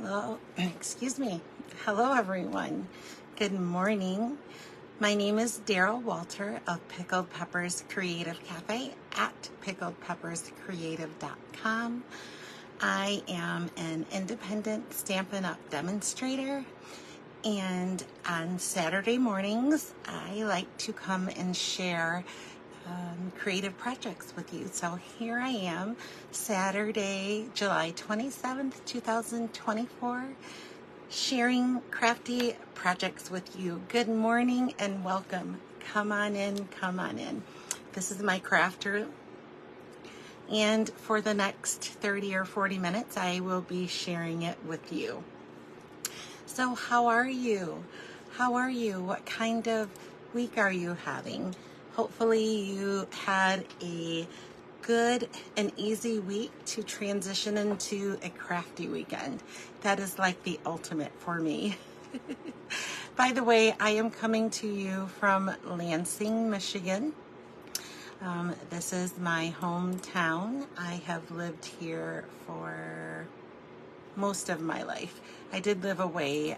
Hello, excuse me. Hello, everyone. Good morning. My name is Daryl Walter of Pickled Peppers Creative Cafe at pickledpepperscreative.com. I am an independent Stampin Up demonstrator, and on Saturday mornings, I like to come and share creative projects with you. So here I am, Saturday, July 27th, 2024, sharing crafty projects with you. Good morning and welcome. Come on in, come on in. This is my craft room, and for the next 30 or 40 minutes, I will be sharing it with you. So how are you? How are you? What kind of week are you having? Hopefully you had a good and easy week to transition into a crafty weekend. That is like the ultimate for me. By the way, I am coming to you from Lansing, Michigan. This is my hometown. I have lived here for most of my life. I did live away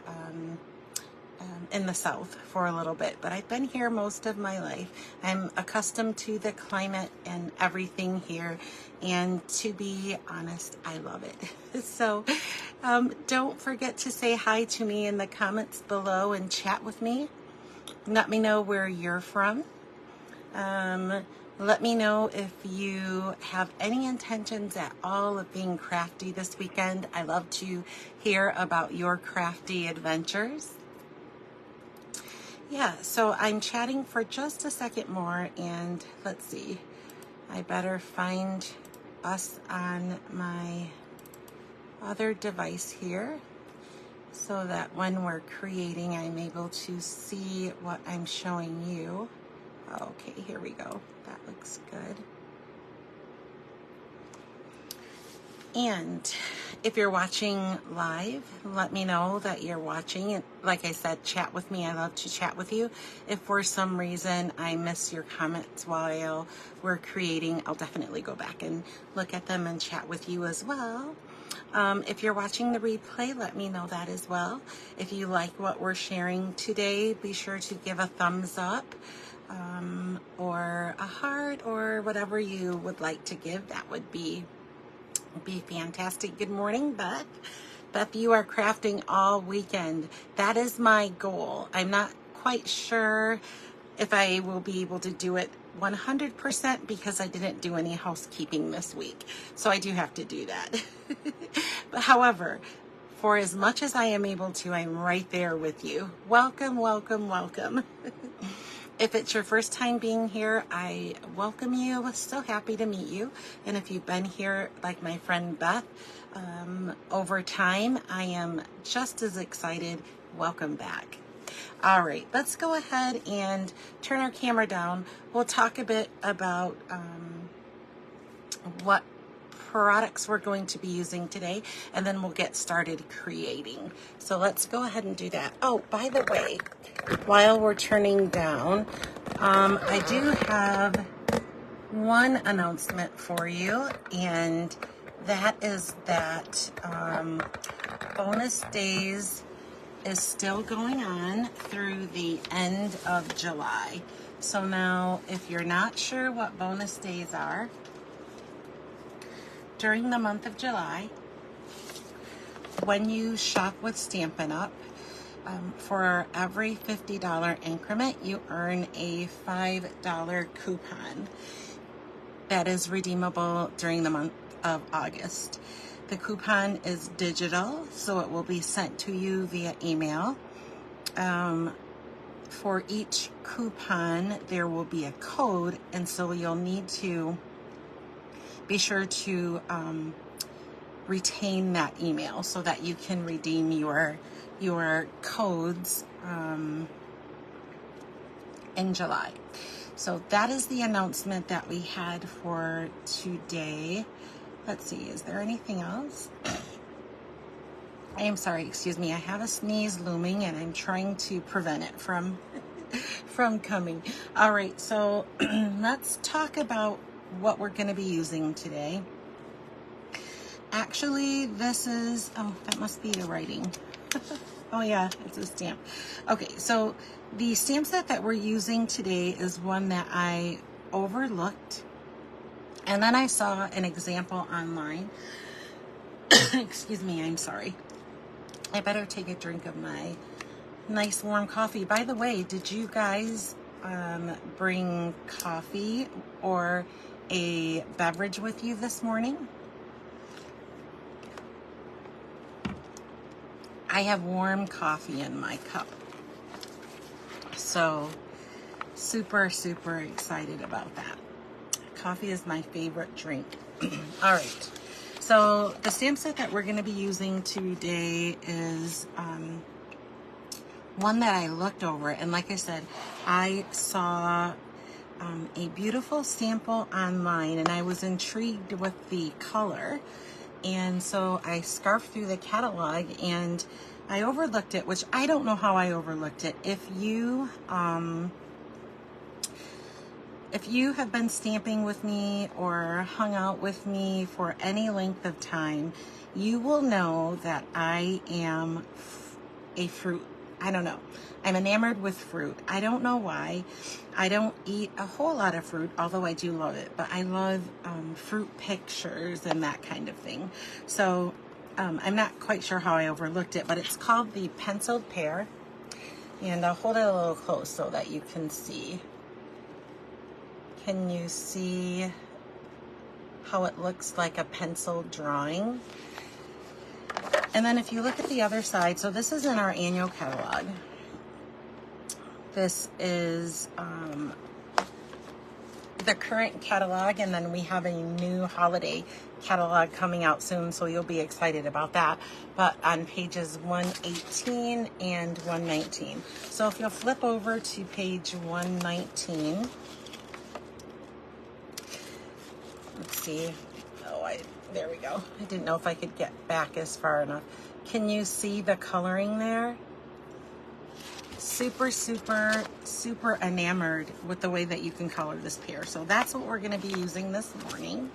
in the South for a little bit, but I've been here most of my life. I'm accustomed to the climate and everything here, and to be honest, I love it. So don't forget to say hi to me in the comments below and chat with me. Let me know where you're from. Let me know if you have any intentions at all of being crafty this weekend. I love to hear about your crafty adventures. Yeah, so I'm chatting for just a second more, and let's see. I better find us on my other device here so that when we're creating, I'm able to see what I'm showing you. Okay, here we go. That looks good. And if you're watching live, let me know that you're watching. Like I said, chat with me. I love to chat with you. If for some reason I miss your comments while we're creating, I'll definitely go back and look at them and chat with you as well. If you're watching the replay, let me know that as well. If you like what we're sharing today, be sure to give a thumbs up. Or a heart, or whatever you would like to give. That would be fantastic. Good morning, Beth. Beth, you are crafting all weekend. That is my goal. I'm not quite sure if I will be able to do it 100% because I didn't do any housekeeping this week. So I do have to do that. But however, for as much as I am able to, I'm right there with you. Welcome, welcome, welcome. If it's your first time being here, I welcome you. So happy to meet you. And if you've been here, like my friend Beth, over time, I am just as excited. Welcome back. All right, let's go ahead and turn our camera down. We'll talk a bit about what products we're going to be using today, and then we'll get started creating. So let's go ahead and do that. Oh, by the way, while we're turning down, I do have one announcement for you, and that is that bonus days is still going on through the end of July. So now, if you're not sure what bonus days are, during the month of July, when you shop with Stampin Up, for every $50 increment, you earn a $5 coupon that is redeemable during the month of August. The coupon is digital, so it will be sent to you via email. For each coupon, there will be a code, and so you'll need to be sure to retain that email so that you can redeem your codes in July. So that is the announcement that we had for today. Let's see, is there anything else? I am sorry, excuse me. I have a sneeze looming and I'm trying to prevent it from coming. All right, so let's talk about what we're going to be using today. Actually, this is, oh, that must be the writing. Oh yeah, it's a stamp. Okay, so the stamp set that we're using today is one that I overlooked. And then I saw an example online. Excuse me, I'm sorry. I better take a drink of my nice warm coffee. By the way, did you guys bring coffee or a beverage with you this morning? I have warm coffee in my cup. So super, super excited about that. Coffee is my favorite drink. All right. So the stamp set that we're going to be using today is one that I looked over. And like I said, I saw a beautiful sample online and I was intrigued with the color. And so I scarfed through the catalog and I overlooked it, which I don't know how I overlooked it. If you have been stamping with me or hung out with me for any length of time, you will know that I am a fruit. I don't know. I'm enamored with fruit. I don't know why. I don't eat a whole lot of fruit, although I do love it. But I love fruit pictures and that kind of thing. So I'm not quite sure how I overlooked it, but it's called the Penciled Pear. And I'll hold it a little close so that you can see. Can you see how it looks like a pencil drawing? And then if you look at the other side, so this is in our annual catalog. This is the current catalog, and then we have a new holiday catalog coming out soon, so you'll be excited about that. But on pages 118 and 119. So if you'll flip over to page 119, let's see. Oh, there we go. I didn't know if I could get back as far enough. Can you see the coloring there? Super, super, super enamored with the way that you can color this pear. So that's what we're going to be using this morning.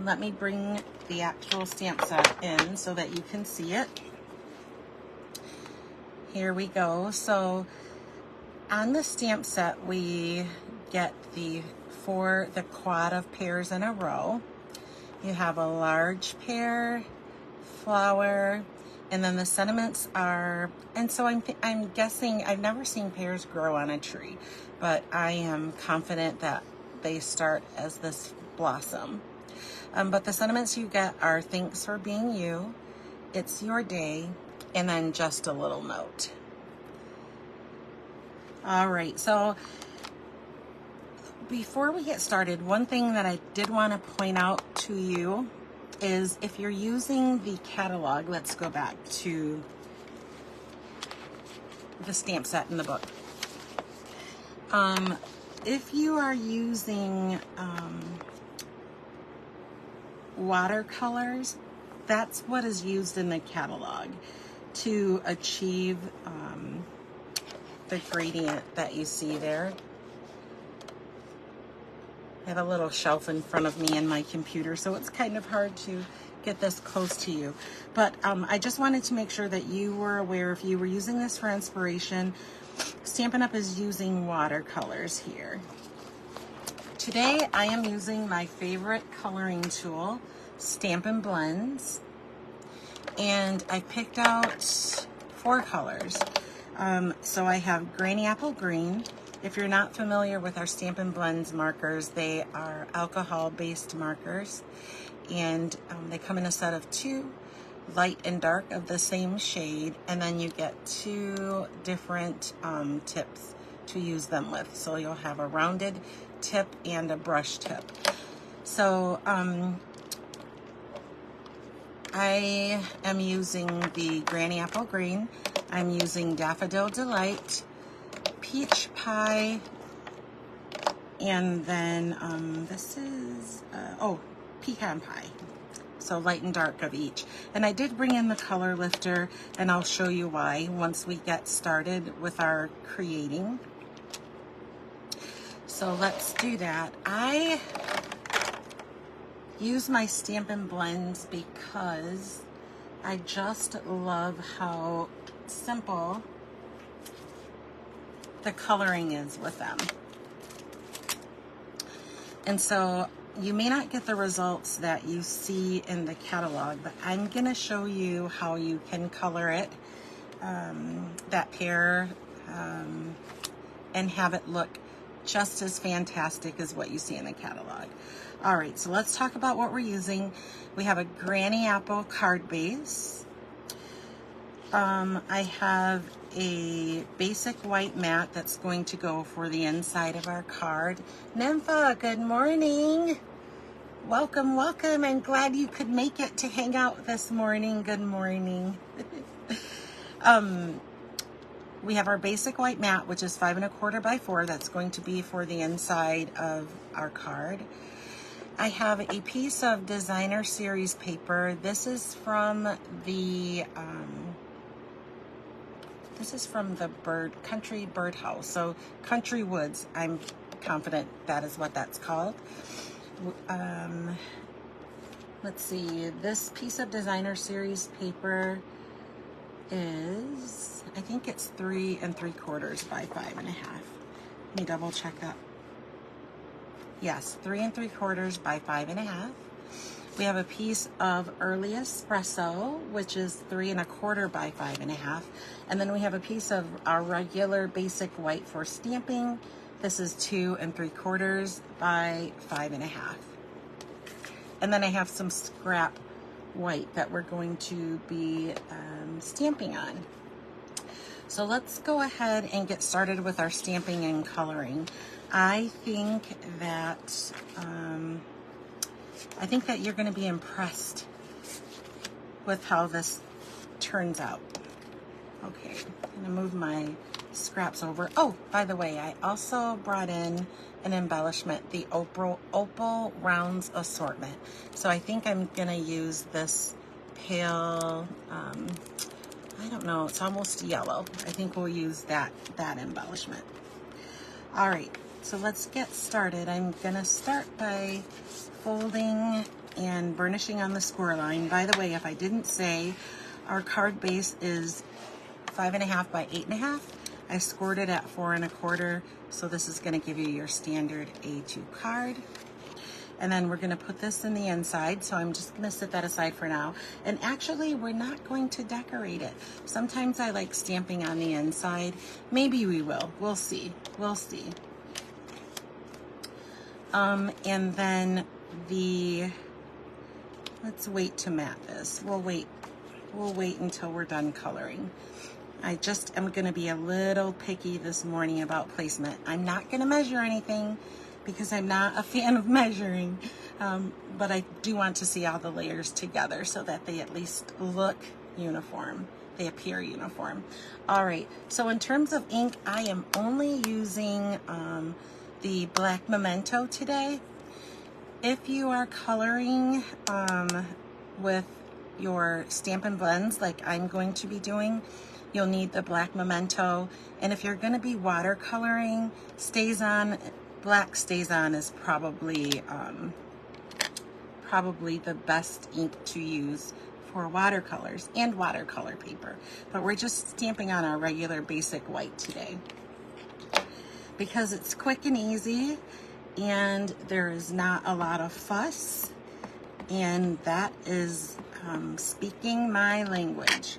Let me bring the actual stamp set in so that you can see it. Here we go. So on the stamp set, we get the quad of pears in a row. You have a large pear, flower, and then the sentiments are, and so I'm guessing, I've never seen pears grow on a tree, but I am confident that they start as this blossom. But the sentiments you get are thanks for being you, it's your day, and then just a little note. All right, so before we get started, one thing that I did want to point out to you is if you're using the catalog, let's go back to the stamp set in the book. If you are using watercolors, that's what is used in the catalog to achieve the gradient that you see there. I have a little shelf in front of me in my computer, so it's kind of hard to get this close to you. But I just wanted to make sure that you were aware, if you were using this for inspiration, Stampin' Up! Is using watercolors here. Today I am using my favorite coloring tool, Stampin Blends, and I picked out 4 colors. So I have Granny Apple Green. If you're not familiar with our Stampin' Blends markers, they are alcohol-based markers, and they come in a set of 2, light and dark of the same shade, and then you get 2 different tips to use them with. So you'll have a rounded tip and a brush tip. So I am using the Granny Apple Green. I'm using Daffodil Delight, Peach Pie, and then this is, Pecan Pie. So light and dark of each. And I did bring in the color lifter, and I'll show you why once we get started with our creating. So let's do that. I use my Stampin Blends because I just love how simple the coloring is with them. And so you may not get the results that you see in the catalog, but I'm gonna show you how you can color it, that pear, and have it look just as fantastic as what you see in the catalog. All right, so let's talk about what we're using. We have a Granny Apple card base. I have a basic white mat that's going to go for the inside of our card. Nympha, good morning. Welcome, welcome. I'm glad you could make it to hang out this morning. Good morning. We have our basic white mat, which is 5 1/4 by 4. That's going to be for the inside of our card. I have a piece of designer series paper. This is from the Country Birdhouse. So Country Woods, I'm confident that is what that's called. Let's see, this piece of designer series paper is, I think it's 3 3/4 by 5 1/2. Let me double check that. Yes, 3 3/4 by 5 1/2. We have a piece of Early Espresso, which is 3 1/4 by 5 1/2. And then we have a piece of our regular basic white for stamping. This is 2 3/4 by 5 1/2. And then I have some scrap white that we're going to be stamping on. So let's go ahead and get started with our stamping and coloring. I think that you're going to be impressed with how this turns out. Okay, I'm going to move my scraps over. Oh, by the way, I also brought in an embellishment, the Opal Rounds assortment. So I think I'm going to use this pale, I don't know, it's almost yellow. I think we'll use that embellishment. All right, so let's get started. I'm going to start by folding and burnishing on the score line. By the way, if I didn't say, our card base is 5 1/2 by 8 1/2. I scored it at 4 1/4, so this is going to give you your standard A2 card. And then we're going to put this in the inside, so I'm just going to set that aside for now. And actually, we're not going to decorate it. Sometimes I like stamping on the inside. Maybe we will. We'll see. We'll see. And then let's wait to mat this. We'll wait until we're done coloring. I just am going to be a little picky this morning about placement. I'm not going to measure anything because I'm not a fan of measuring, but I do want to see all the layers together so that they at least look uniform. They appear uniform. All right, so in terms of ink, I am only using the black Memento today. If you are coloring with your Stampin Blends like I'm going to be doing, you'll need the black Memento. And if you're going to be watercoloring, black StazOn is probably the best ink to use for watercolors and watercolor paper. But we're just stamping on our regular basic white today because it's quick and easy and there is not a lot of fuss, and that is speaking my language.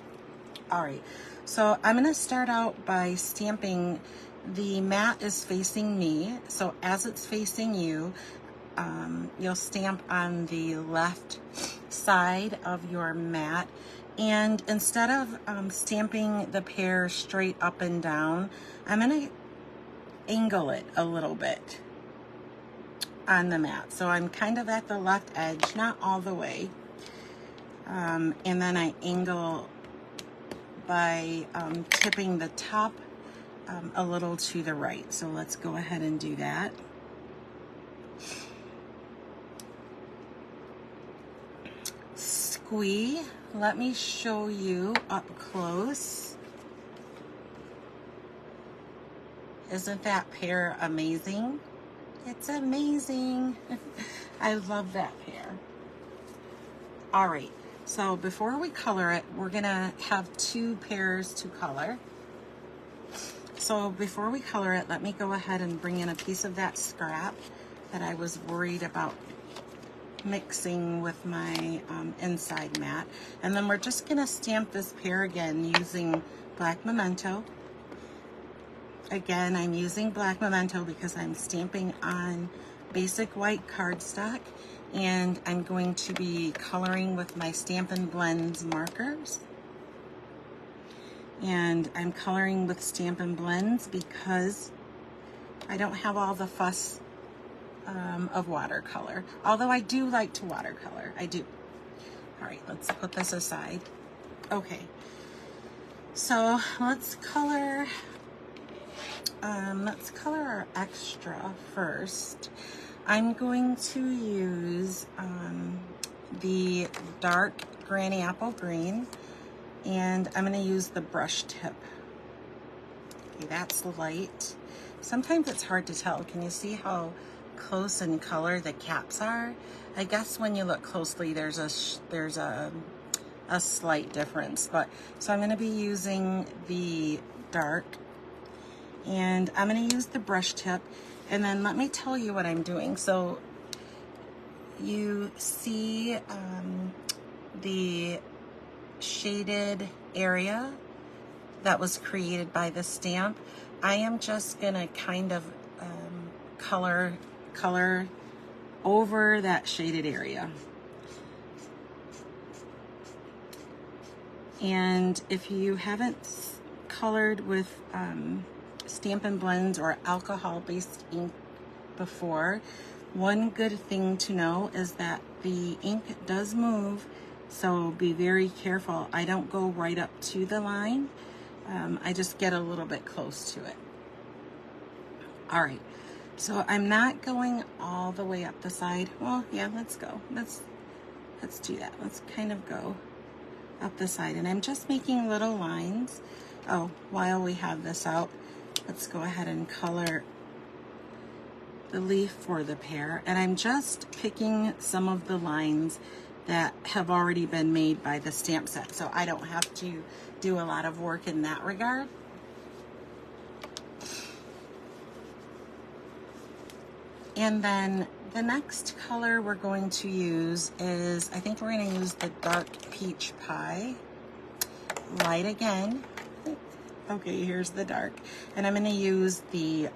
All right, so I'm going to start out by stamping. The mat is facing me, so as it's facing you, you'll stamp on the left side of your mat. And instead of stamping the pear straight up and down, I'm going to angle it a little bit on the mat. So I'm kind of at the left edge, not all the way. And then I angle by tipping the top a little to the right. So let's go ahead and do that. Squee, let me show you up close. Isn't that pear amazing? It's amazing. I love that pear. All right, so before we color it, we're gonna have 2 pairs to color. So before we color it, let me go ahead and bring in a piece of that scrap that I was worried about mixing with my inside mat. And then we're just gonna stamp this pair again using black memento. Again, I'm using black memento because I'm stamping on basic white cardstock, and I'm going to be coloring with my Stampin Blends markers. And I'm coloring with Stampin Blends because I don't have all the fuss of watercolor. Although I do like to watercolor, I do. All right, let's put this aside. Okay, so let's color our extra first. I'm going to use the dark Granny Apple Green, and I'm going to use the brush tip. Okay, that's light. Sometimes it's hard to tell. Can you see how close in color the caps are? I guess when you look closely, there's a slight difference. But so I'm going to be using the dark, and I'm going to use the brush tip. And then let me tell you what I'm doing. So you see the shaded area that was created by the stamp. I am just gonna kind of color over that shaded area. And if you haven't colored with Stampin' Blends or alcohol-based ink before, one good thing to know is that the ink does move, so be very careful. I don't go right up to the line. I just get a little bit close to it. All right, so I'm not going all the way up the side. Well, yeah, let's go. Let's do that. Let's kind of go up the side, and I'm just making little lines. Oh, while we have this out, let's go ahead and color the leaf for the pear. And I'm just picking some of the lines that have already been made by the stamp set, so I don't have to do a lot of work in that regard. And then the next color we're going to use is, I think we're going to use the dark peach pie. Light again. Okay, here's the dark. And I'm going to use the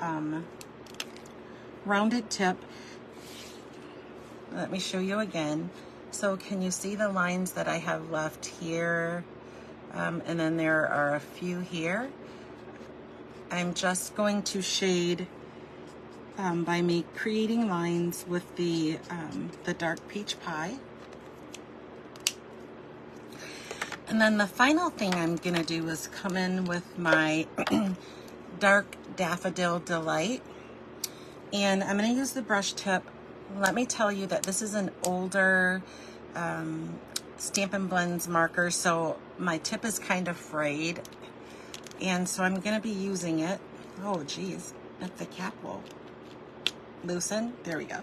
rounded tip. Let me show you again. So can you see the lines that I have left here? And then there are a few here. I'm just going to shade by me creating lines with the dark peach pie. And then the final thing I'm gonna do is come in with my dark Daffodil Delight. And I'm gonna use the brush tip. Let me tell you that this is an older Stampin' Blends marker, so my tip is kind of frayed. And so I'm gonna be using it. Oh geez, if the cap will loosen. There we go.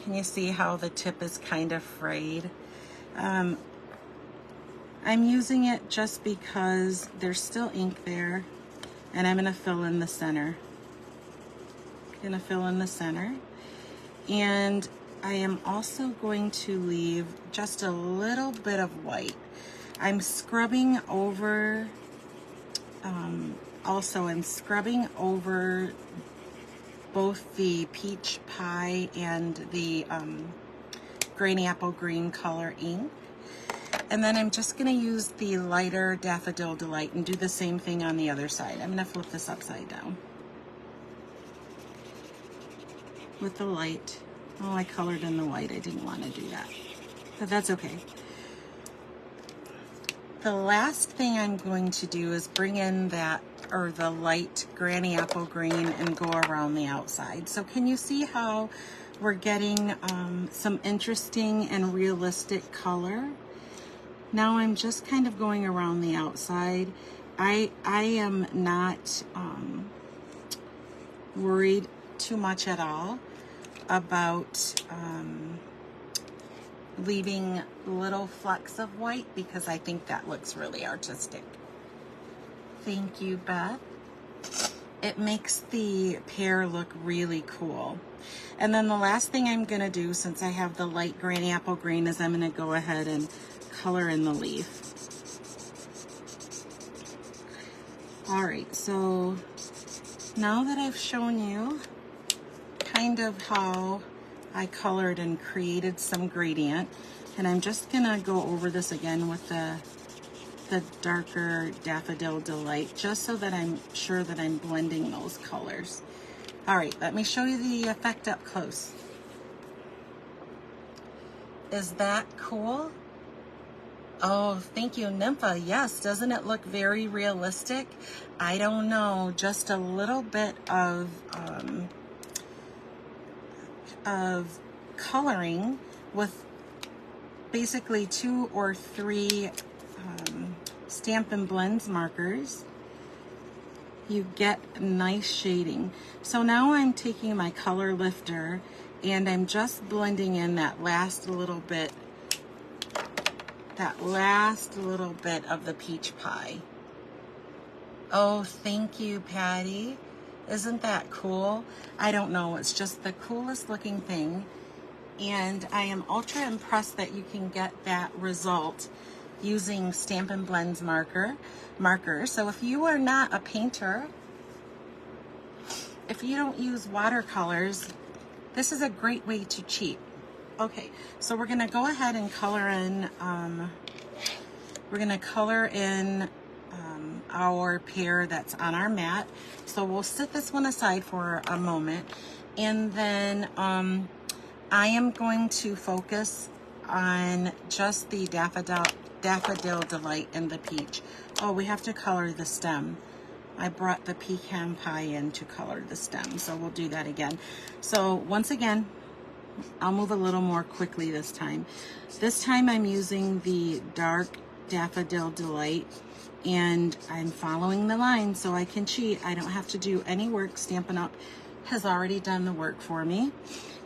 Can you see how the tip is kind of frayed? I'm using it just because there's still ink there, and I'm gonna fill in the center. Gonna fill in the center. And I am also going to leave just a little bit of white. I'm scrubbing over, also I'm scrubbing over both the peach pie and the Granny Apple Green color ink. And then I'm just gonna use the lighter Daffodil Delight and do the same thing on the other side. I'm gonna flip this upside down with the light. Oh, I colored in the white. I didn't want to do that, but that's okay. The last thing I'm going to do is bring in that, or the light Granny Apple Green, and go around the outside. So can you see how we're getting some interesting and realistic color? Now I'm just kind of going around the outside. I am not worried too much at all about leaving little flecks of white because I think that looks really artistic. Thank you, Beth. It makes the pear look really cool. And then the last thing I'm gonna do, since I have the light granny apple green, is I'm gonna go ahead and color in the leaf. All right, so now that I've shown you kind of how I colored and created some gradient, and I'm just gonna go over this again with the darker Daffodil Delight, just so that I'm sure that I'm blending those colors. All right, let me show you the effect up close. Is that cool? Oh, thank you, Nympha. Yes, doesn't it look very realistic? I don't know, just a little bit of coloring with basically 2 or 3 Stampin Blends markers, you get nice shading. So now I'm taking my color lifter and I'm just blending in that last little bit of the peach pie. Oh, thank you, Patty. Isn't that cool? I don't know, it's just the coolest looking thing. And I am ultra impressed that you can get that result using Stampin Blends marker. So if you are not a painter, if you don't use watercolors, this is a great way to cheat. Okay, so we're gonna go ahead and color in, our pear that's on our mat. So we'll set this one aside for a moment, and then I am going to focus on just the Daffodil Delight and the peach. Oh, we have to color the stem. I brought the pecan pie in to color the stem, so we'll do that again. So once again, I'll move a little more quickly this time. This time I'm using the dark Daffodil Delight, and I'm following the line so I can cheat. I don't have to do any work. Stampin' Up! Has already done the work for me.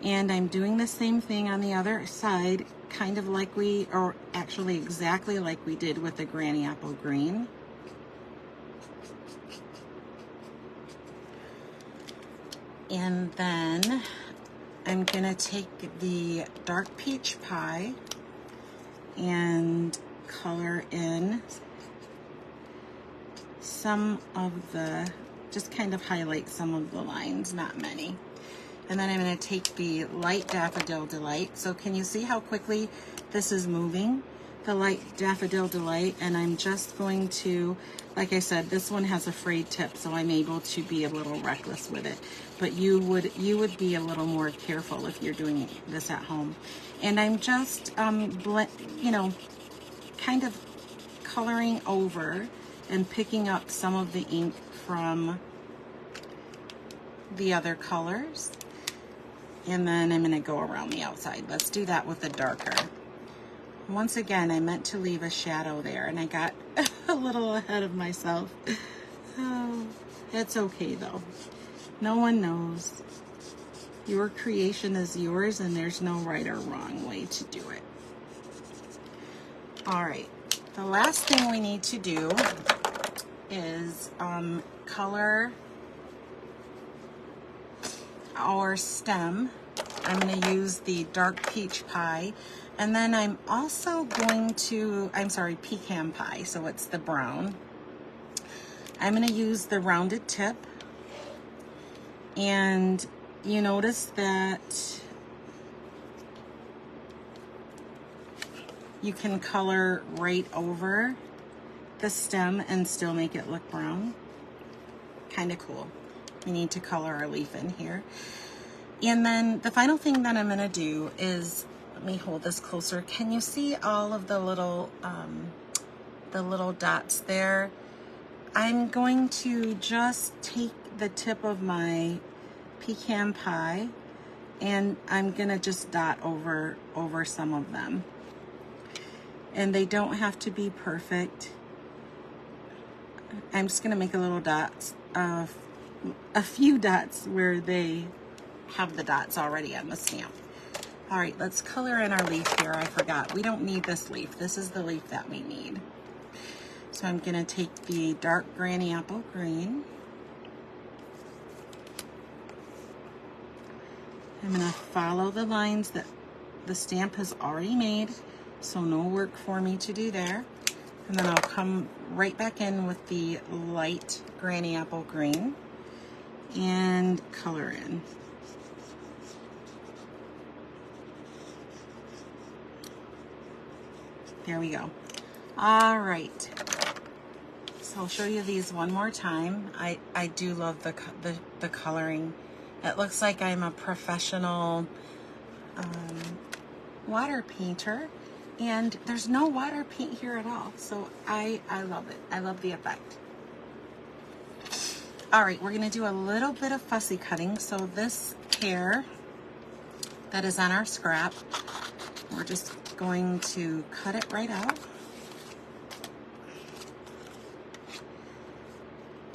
And I'm doing the same thing on the other side, kind of like or actually exactly like we did with the Granny Apple Green. And then I'm gonna take the dark peach pie and color in some of just kind of highlight some of the lines, not many. And then I'm going to take the light Daffodil Delight. So can you see how quickly this is moving? The light Daffodil Delight, and I'm just going to, like I said, this one has a frayed tip, so I'm able to be a little reckless with it. But you would be a little more careful if you're doing this at home. And I'm just kind of coloring over and picking up some of the ink from the other colors. And then I'm going to go around the outside. Let's do that with the darker. Once again, I meant to leave a shadow there, and I got a little ahead of myself. Oh, that's okay though. No one knows. Your creation is yours, and there's no right or wrong way to do it. All right, the last thing we need to do is color our stem. I'm going to use the dark peach pie, and then I'm also going to, pecan pie, so it's the brown. I'm going to use the rounded tip, and you notice that you can color right over the stem and still make it look brown. Kind of cool. We need to color our leaf in here. And then the final thing that I'm going to do is, let me hold this closer. Can you see all of the little dots there? I'm going to just take the tip of my pecan pie, and I'm going to just dot over some of them. And they don't have to be perfect. I'm just going to make a little dots, a few dots where they have the dots already on the stamp. All right, let's color in our leaf here. I forgot, we don't need this leaf. This is the leaf that we need. So I'm gonna take the dark granny apple green. I'm gonna follow the lines that the stamp has already made, so no work for me to do there. And then I'll come right back in with the light granny apple green and color in. There we go. All right. So I'll show you these one more time. I do love the coloring. It looks like I'm a professional water painter, and there's no water paint here at all. So I love it. I love the effect. All right, we're gonna do a little bit of fussy cutting. So this pear that is on our scrap, we're just going to cut it right out.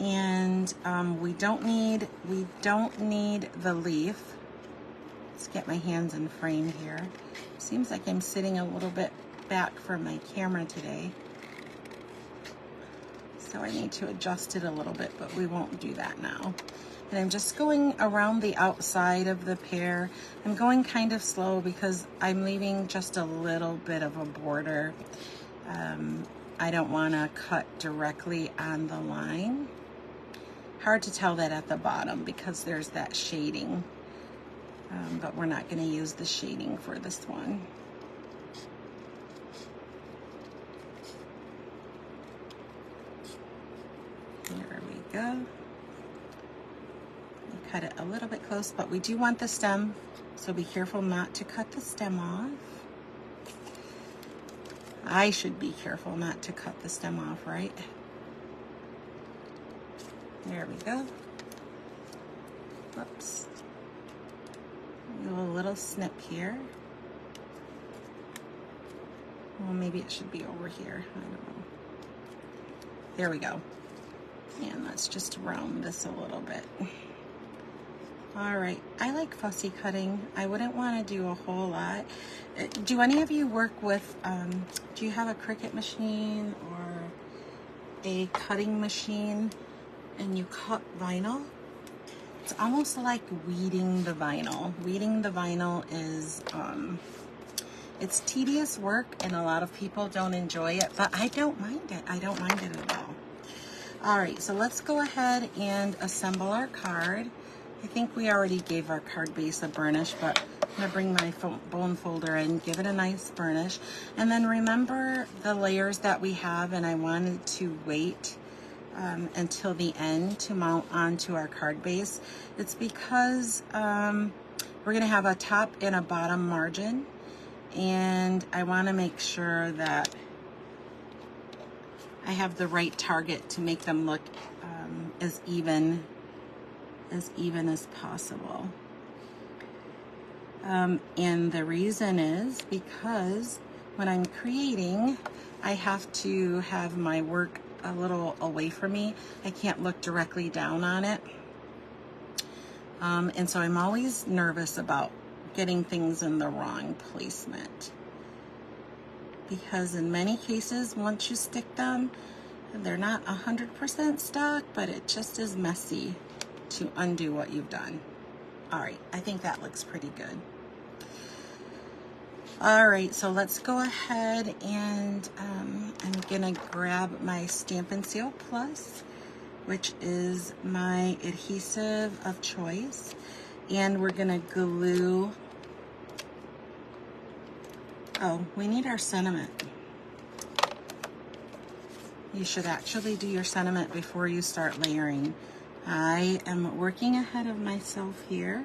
And we don't need the leaf. Let's get my hands in frame here. Seems like I'm sitting a little bit back from my camera today, so I need to adjust it a little bit, but we won't do that now. And I'm just going around the outside of the pear. I'm going kind of slow because I'm leaving just a little bit of a border. I don't want to cut directly on the line. Hard to tell that at the bottom because there's that shading, but we're not going to use the shading for this one. There we go. Cut it a little bit close, but we do want the stem, so be careful not to cut the stem off. I should be careful not to cut the stem off, right? There we go. Whoops. Do a little snip here. Well, maybe it should be over here. I don't know. There we go. And let's just round this a little bit. All right, I like fussy cutting. I wouldn't want to do a whole lot. Do any of you work with, do you have a Cricut machine or a cutting machine and you cut vinyl? It's almost like weeding the vinyl. Weeding the vinyl is, it's tedious work and a lot of people don't enjoy it, but I don't mind it. I don't mind it at all. All right, so let's go ahead and assemble our card. I think we already gave our card base a burnish, but I'm gonna bring my bone folder in, give it a nice burnish. And then remember the layers that we have, and I wanted to wait until the end to mount onto our card base. It's because we're gonna have a top and a bottom margin, and I wanna make sure that I have the right target to make them look as even as possible. And the reason is because when I'm creating, I have to have my work a little away from me. I can't look directly down on it. And so I'm always nervous about getting things in the wrong placement. Because in many cases, once you stick them, they're not 100% stuck, but it just is messy to undo what you've done. All right, I think that looks pretty good. All right, so let's go ahead and I'm gonna grab my Stampin' Seal Plus, which is my adhesive of choice, and we're gonna glue. Oh, we need our sentiment. You should actually do your sentiment before you start layering. I am working ahead of myself here.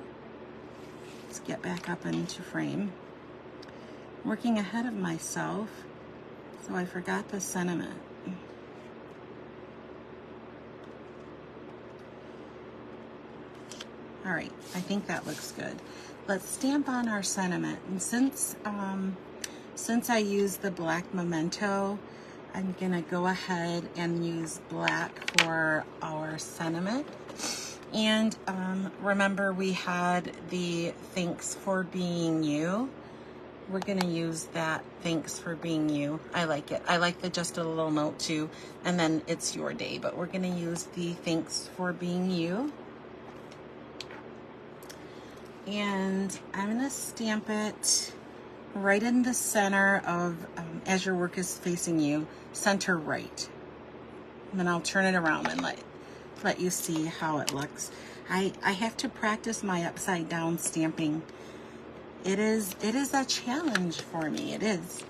Let's get back up into frame. Working ahead of myself, so I forgot the sentiment. All right, I think that looks good. Let's stamp on our sentiment. And since I used the black memento, I'm gonna go ahead and use black for our sentiment. And remember we had the thanks for being you. We're gonna use that thanks for being you. I like it. I like the just a little note too, and then it's your day, but we're gonna use the thanks for being you. And I'm gonna stamp it right in the center of, as your work is facing you, center right. And then I'll turn it around and let you see how it looks. I have to practice my upside down stamping. It is a challenge for me. It is.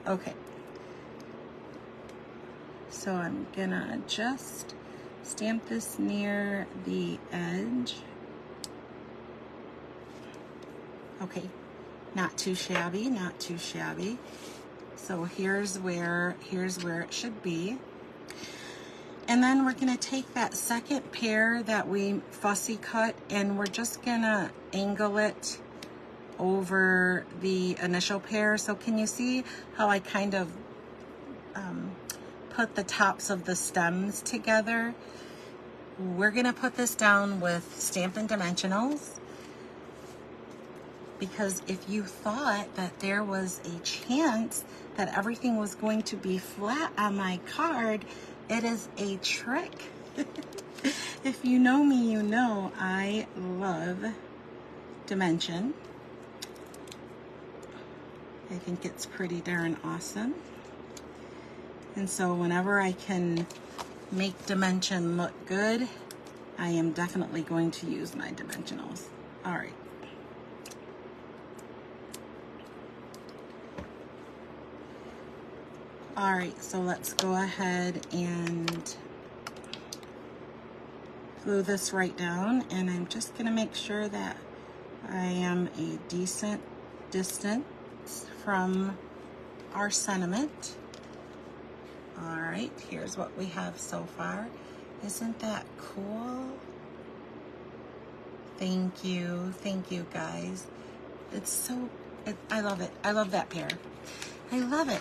Okay. So I'm gonna just stamp this near the edge. Okay. Not too shabby, not too shabby. So here's where it should be. And then we're gonna take that second pear that we fussy cut and we're just gonna angle it over the initial pear. So can you see how I kind of put the tops of the stems together? We're gonna put this down with Stampin' Dimensionals, because if you thought that there was a chance that everything was going to be flat on my card, it is a trick. If you know me, you know I love dimension. I think it's pretty darn awesome. And so whenever I can make dimension look good, I am definitely going to use my dimensionals. All right. All right, so let's go ahead and glue this right down, and I'm just gonna make sure that I am a decent distance from our sentiment. All right, here's what we have so far. Isn't that cool? Thank you guys. It's so, I love it. I love that pear. I love it.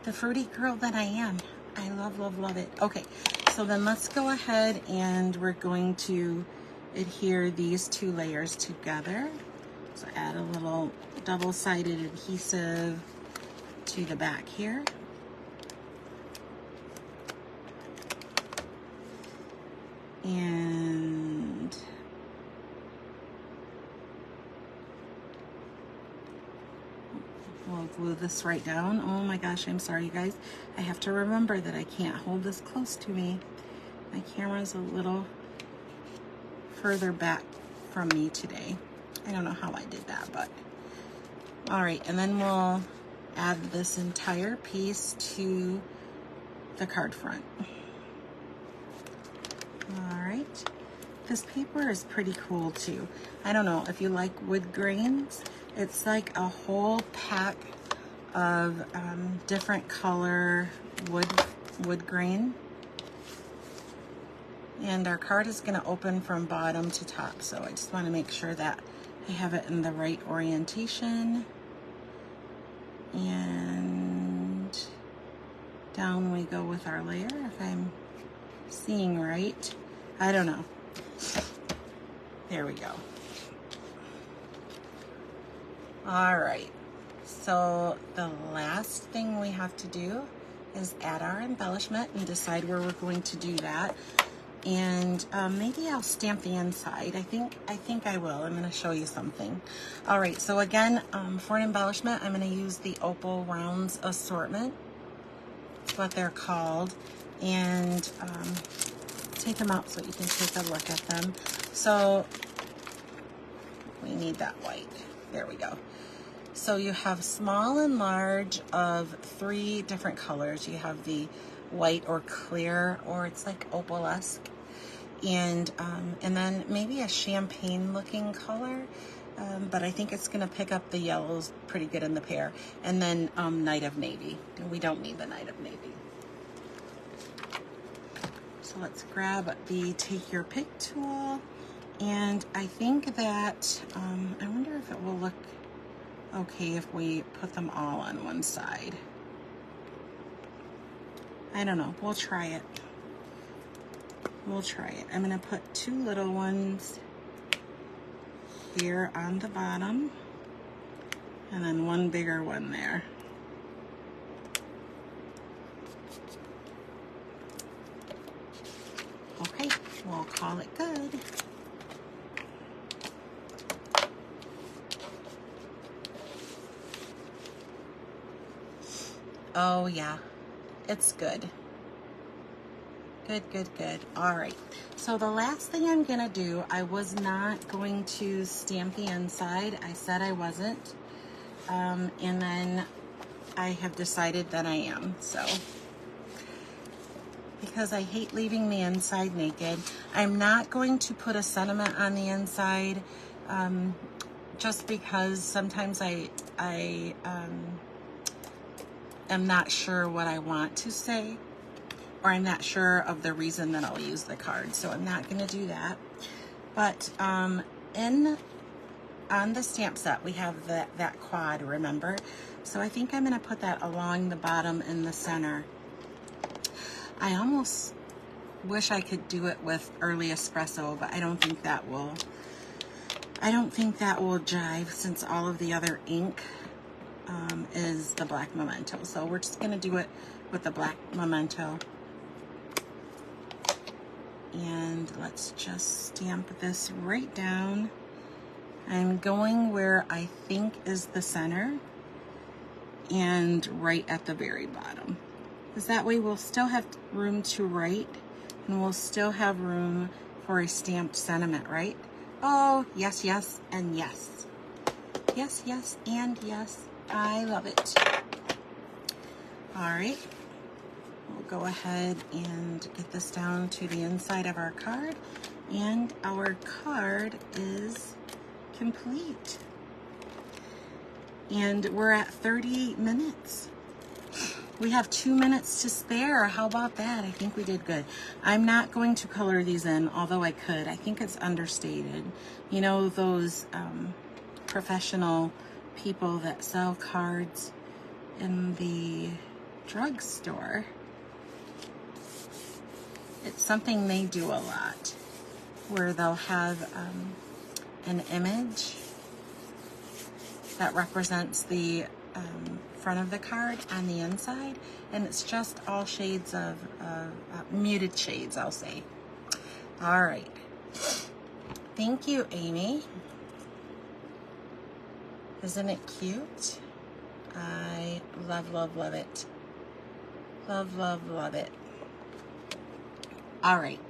The fruity girl that I am. I love, love, love it. Okay, so then let's go ahead and we're going to adhere these two layers together. So add a little double-sided adhesive to the back here. And we'll glue this right down. Oh my gosh, I'm sorry you guys. I have to remember that I can't hold this close to me. My camera's a little further back from me today. I don't know how I did that, but all right. And then we'll add this entire piece to the card front. All right. This paper is pretty cool too. I don't know if you like wood grains. It's like a whole pack of different color wood grain. And our card is going to open from bottom to top, so I just want to make sure that I have it in the right orientation. And down we go with our layer, if I'm seeing right. I don't know. There we go. All right, so the last thing we have to do is add our embellishment and decide where we're going to do that. And maybe I'll stamp the inside. I think I will. I'm going to show you something. All right, so again, for an embellishment, I'm going to use the Opal Rounds Assortment. That's what they're called. And take them out so you can take a look at them. So we need that white. There we go. So you have small and large of 3 different colors. You have the white or clear, or it's like opalesque, and then maybe a champagne looking color, but I think it's gonna pick up the yellows pretty good in the pear. And then Night of Navy. We don't need the Night of Navy. So let's grab the Take Your Pick tool, and I think that I wonder if it will look okay if we put them all on one side. I don't know, we'll try it. We'll try it. I'm going to put 2 little ones here on the bottom, and then 1 bigger one there. Okay, we'll call it good. Oh yeah, it's good. Good, good, good. All right. So the last thing I'm gonna do, I was not going to stamp the inside. I said I wasn't. And then I have decided that I am. So, because I hate leaving the inside naked, I'm not going to put a sentiment on the inside, just because sometimes I am not sure what I want to say, or I'm not sure of the reason that I'll use the card, so I'm not going to do that. But on the stamp set, we have that quad, remember? So I think I'm going to put that along the bottom in the center. I almost wish I could do it with early espresso, but I don't think that will jive, since all of the other ink is the black memento. So we're just going to do it with the black memento. And let's just stamp this right down. I'm going where I think is the center and right at the very bottom, because that way we'll still have room to write and we'll still have room for a stamped sentiment, right? Oh, yes, yes, and yes. Yes, yes, and yes. I love it. All right. We'll go ahead and get this down to the inside of our card, and our card is complete. And we're at 38 minutes. We have 2 minutes to spare. How about that? I think we did good. I'm not going to color these in, although I could. I think it's understated. You know, those professional people that sell cards in the drugstore. It's something they do a lot, where they'll have an image that represents the front of the card on the inside, and it's just all shades of muted shades, I'll say. All right. Thank you, Amy. Isn't it cute? I love, love, love it. Love, love, love it. All right,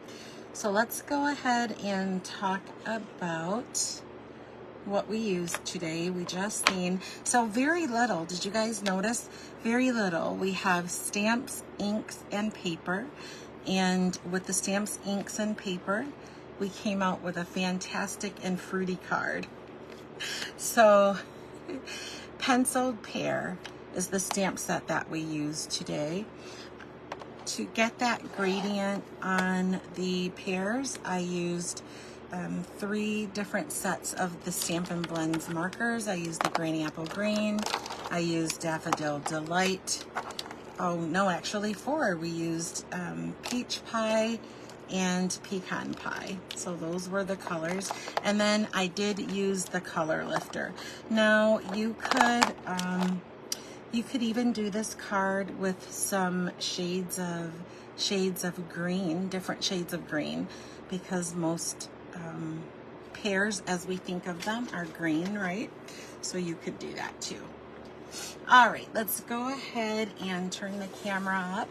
so let's go ahead and talk about what we used today. We just seen, so very little. Did you guys notice? Very little. We have stamps, inks, and paper. And with the stamps, inks, and paper, we came out with a fantastic and fruity card. So, Penciled Pear is the stamp set that we used today. To get that gradient on the pears, I used 3 different sets of the Stampin Blends markers. I used the Granny Apple Green, I used Daffodil Delight. Oh no, actually 4. We used Peach Pie and Pecan Pie. So those were the colors. And then I did use the color lifter. Now you could even do this card with some shades of green, different shades of green, because most pears, as we think of them, are green, right? So you could do that too. All right, let's go ahead and turn the camera up.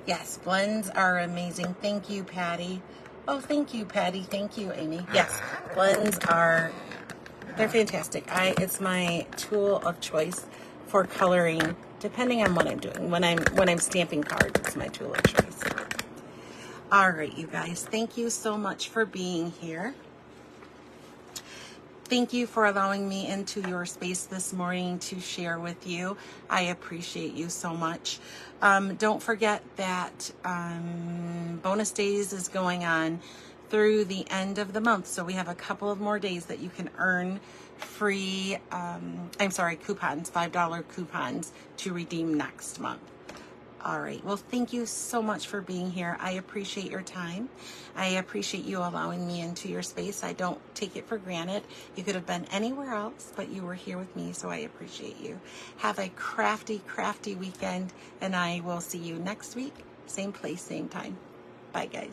Yes, blends are amazing. Thank you, Patty. Oh, thank you, Patty. Thank you, Amy. Yes, blends they're fantastic. It's my tool of choice for coloring, depending on what I'm doing. When I'm stamping cards, it's my tool of choice. All right, you guys, thank you so much for being here. Thank you for allowing me into your space this morning to share with you. I appreciate you so much. Don't forget that bonus days is going on through the end of the month. So we have a couple of more days that you can earn free, coupons, $5 coupons to redeem next month. All right. Well, thank you so much for being here. I appreciate your time. I appreciate you allowing me into your space. I don't take it for granted. You could have been anywhere else, but you were here with me, so I appreciate you. Have a crafty, crafty weekend, and I will see you next week. Same place, same time. Bye, guys.